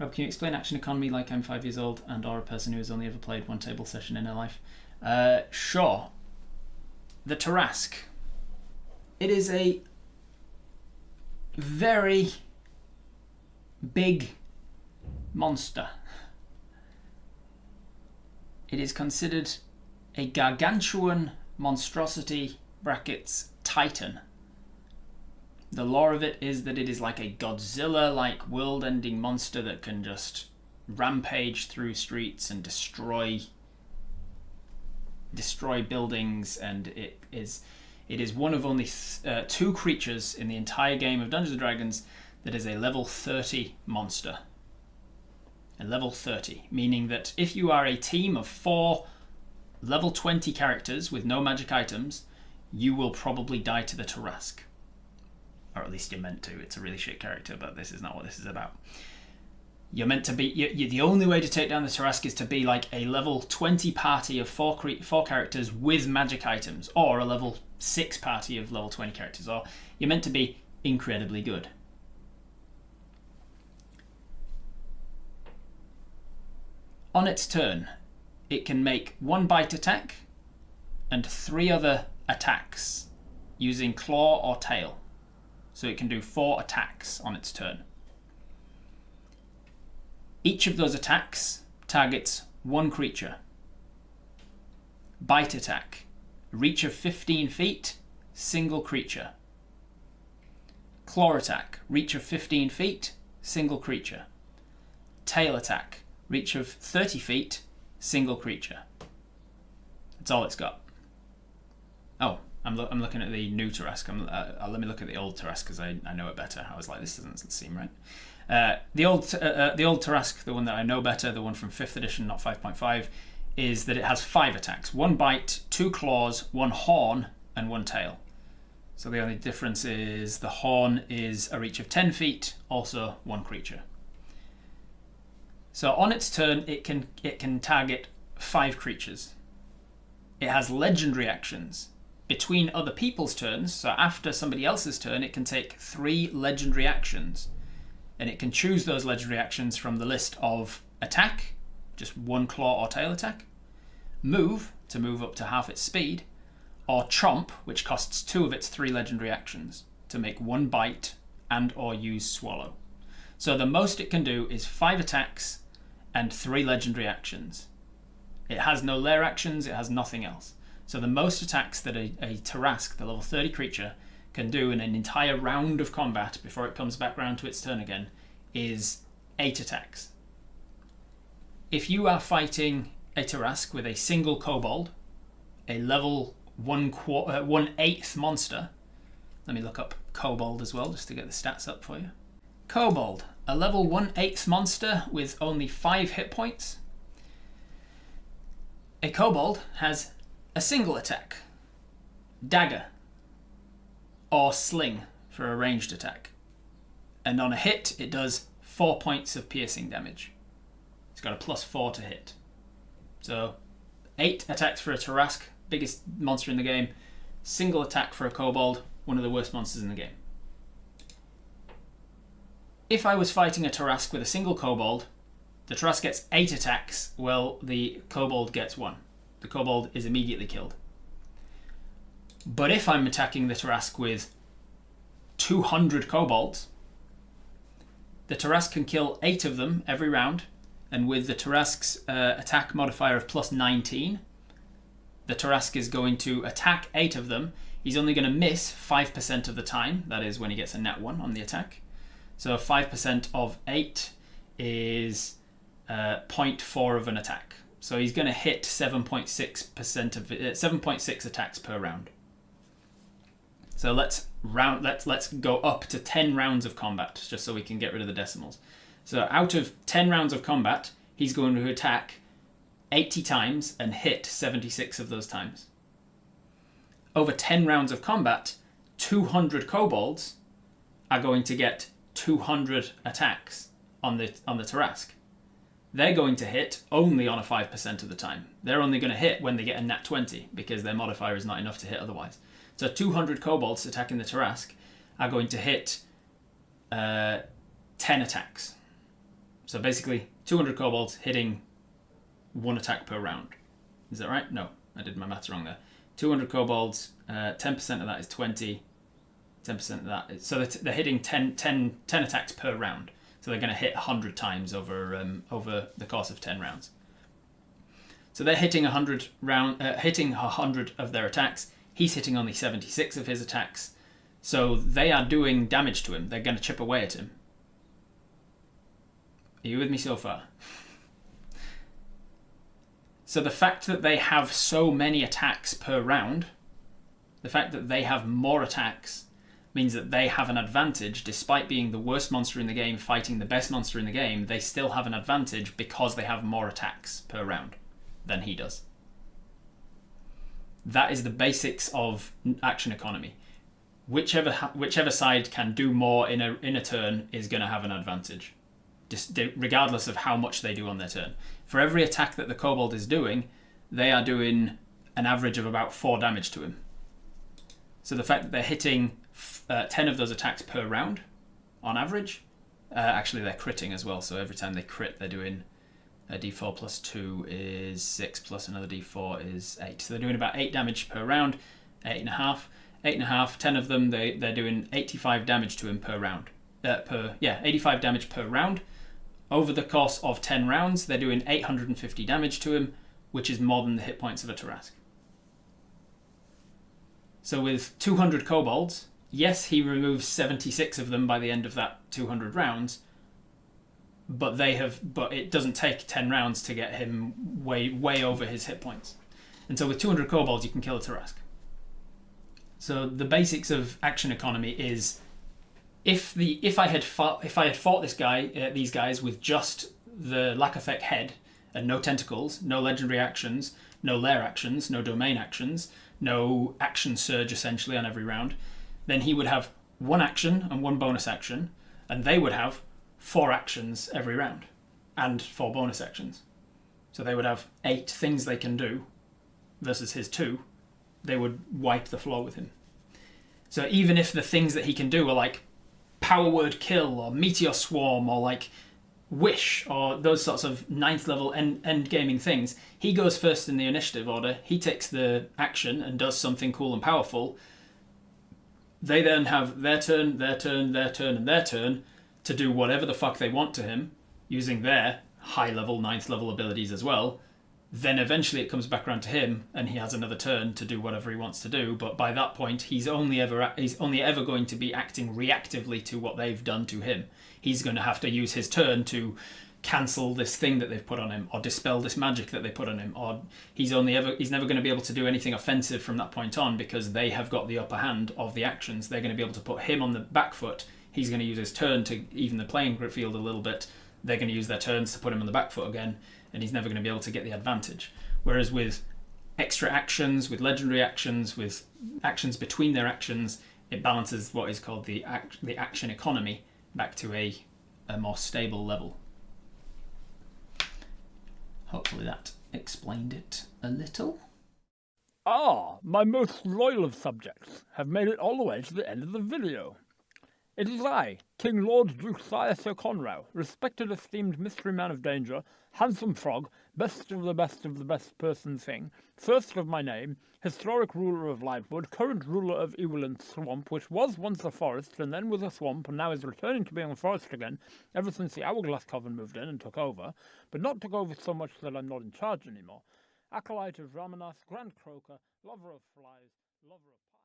Rob, can you explain action economy like I'm 5 years old and or a person who has only ever played one table session in her life? Sure. The Tarrasque. It is a very big monster. It is considered a gargantuan monstrosity brackets titan. The lore of it is that it is like a Godzilla-like world-ending monster that can just rampage through streets and destroy buildings, and it is one of only two creatures in the entire game of Dungeons & Dragons that is a level 30 monster. A level 30, meaning that if you are a team of 4 level 20 characters with no magic items, you will probably die to the Tarrasque. Or at least you're meant to. It's a really shit character, but this is not what this is about. You're meant to be... the only way to take down the Tarrasque is to be like a level 20 party of 4 characters with magic items, or a level 6 party of level 20 characters, or you're meant to be incredibly good. On its turn, it can make 1 bite attack and 3 other attacks using claw or tail. So it can do 4 attacks on its turn. Each of those attacks targets 1 creature. Bite attack. Reach of 15 feet, single creature. Claw attack. Reach of 15 feet, single creature. Tail attack. Reach of 30 feet, single creature. That's all it's got. Oh, I'm looking at the new Tarrasque. Let me look at the old Tarrasque because I know it better. I was like, this doesn't seem right. The old Tarrasque, the one that I know better, the one from 5th edition, not 5.5, is that it has 5 attacks. 1 bite, 2 claws, 1 horn, and 1 tail. So the only difference is the horn is a reach of 10 feet, also 1 creature. So on its turn, it can target 5 creatures. It has legendary actions. Between other people's turns, so after somebody else's turn, it can take 3 legendary actions. And it can choose those legendary actions from the list of attack, just 1 claw or tail attack, move, to move up to half its speed, or chomp, which costs 2 of its 3 legendary actions, to make 1 bite and or use swallow. So the most it can do is 5 attacks and 3 legendary actions. It has no lair actions, it has nothing else. So the most attacks that a Tarrasque, the level 30 creature, can do in an entire round of combat before it comes back round to its turn again is 8 attacks. If you are fighting a Tarrasque with a single Kobold, a level 1/8 monster, let me look up Kobold as well just to get the stats up for you. Kobold, a level 1/8 monster with only 5 hit points. A Kobold has a single attack, dagger, or sling for a ranged attack. And on a hit, it does 4 points of piercing damage. It's got a +4 to hit. So 8 attacks for a Tarrasque, biggest monster in the game. Single attack for a Kobold, one of the worst monsters in the game. If I was fighting a Tarrasque with a single Kobold, the Tarrasque gets 8 attacks, well, the Kobold gets 1. The Kobold is immediately killed. But if I'm attacking the Tarrasque with 200 Kobolds, the Tarrasque can kill 8 of them every round, and with the Tarrasque's attack modifier of +19, the Tarrasque is going to attack 8 of them. He's only going to miss 5% of the time, that is when he gets a nat 1 on the attack. So 5% of 8 is 0.4 of an attack. So he's going to hit 7.6% of 7.6 attacks per round. So let's go up to 10 rounds of combat, just so we can get rid of the decimals. So out of 10 rounds of combat, he's going to attack 80 times and hit 76 of those times. Over 10 rounds of combat, 200 Kobolds are going to get 200 attacks on the Tarrasque. They're going to hit only on a 5% of the time. They're only going to hit when they get a nat 20 because their modifier is not enough to hit otherwise. So 200 Kobolds attacking the Tarrasque are going to hit 10 attacks. So basically, 200 kobolds hitting 1 attack per round. Is that right? No, I did my maths wrong there. 200 kobolds, 10% of that is 20. 10% of that is... So they're hitting 10 attacks per round. So they're going to hit 100 times over the course of 10 rounds. So they're hitting 100 of their attacks. He's hitting only 76 of his attacks. So they are doing damage to him. They're going to chip away at him. Are you with me so far? So the fact that they have so many attacks per round, the fact that they have more attacks, means that they have an advantage. Despite being the worst monster in the game fighting the best monster in the game, they still have an advantage because they have more attacks per round than he does. That is the basics of action economy. Whichever side can do more in a turn is going to have an advantage, regardless of how much they do on their turn. For every attack that the kobold is doing, they are doing an average of about 4 damage to him. So the fact that they're hitting 10 of those attacks per round, on average, actually they're critting as well, so every time they crit they're doing a d4 plus 2 is 6 plus another d4 is 8. So they're doing about 8 damage per round, 8.5. 8.5, 10 of them, they're doing 85 damage to him per round. 85 damage per round. Over the course of 10 rounds, they're doing 850 damage to him, which is more than the hit points of a Tarrasque. So with 200 kobolds, yes, he removes 76 of them by the end of that 200 rounds, but it doesn't take 10 rounds to get him way over his hit points. And so with 200 kobolds, you can kill a Tarrasque. So the basics of action economy is if I had fought these guys with just the lack effect head and no tentacles, no legendary actions, no lair actions, no domain actions, no action surge essentially on every round, then he would have 1 action and 1 bonus action, and they would have 4 actions every round and 4 bonus actions. So they would have 8 things they can do versus his 2. They would wipe the floor with him. So even if the things that he can do are like Power Word Kill or Meteor Swarm or like Wish or those sorts of 9th level end gaming things, he goes first in the initiative order. He takes the action and does something cool and powerful. They then have their turn, their turn, their turn, and their turn to do whatever the fuck they want to him using their high level, 9th level abilities as well. Then eventually it comes back around to him and he has another turn to do whatever he wants to do. But by that point, he's only ever going to be acting reactively to what they've done to him. He's going to have to use his turn to cancel this thing that they've put on him or dispel this magic that they put on him. Or he's never going to be able to do anything offensive from that point on because they have got the upper hand of the actions. They're going to be able to put him on the back foot. He's going to use his turn to even the playing field a little bit. They're going to use their turns to put him on the back foot again, and he's never going to be able to get the advantage. Whereas with extra actions, with legendary actions, with actions between their actions, it balances what is called the action economy back to a more stable level. Hopefully that explained it a little. Ah, my most loyal of subjects have made it all the way to the end of the video. It is I, King Lord Duke Sire Sir Conroe, respected esteemed mystery man of danger, handsome frog, best of the best person thing, first of my name, historic ruler of Lightwood, current ruler of Eweland Swamp, which was once a forest and then was a swamp and now is returning to being a forest again, ever since the Hourglass Coven moved in and took over, but not took over so much that I'm not in charge anymore. Acolyte of Ramanas, Grand Croaker, lover of flies, lover of...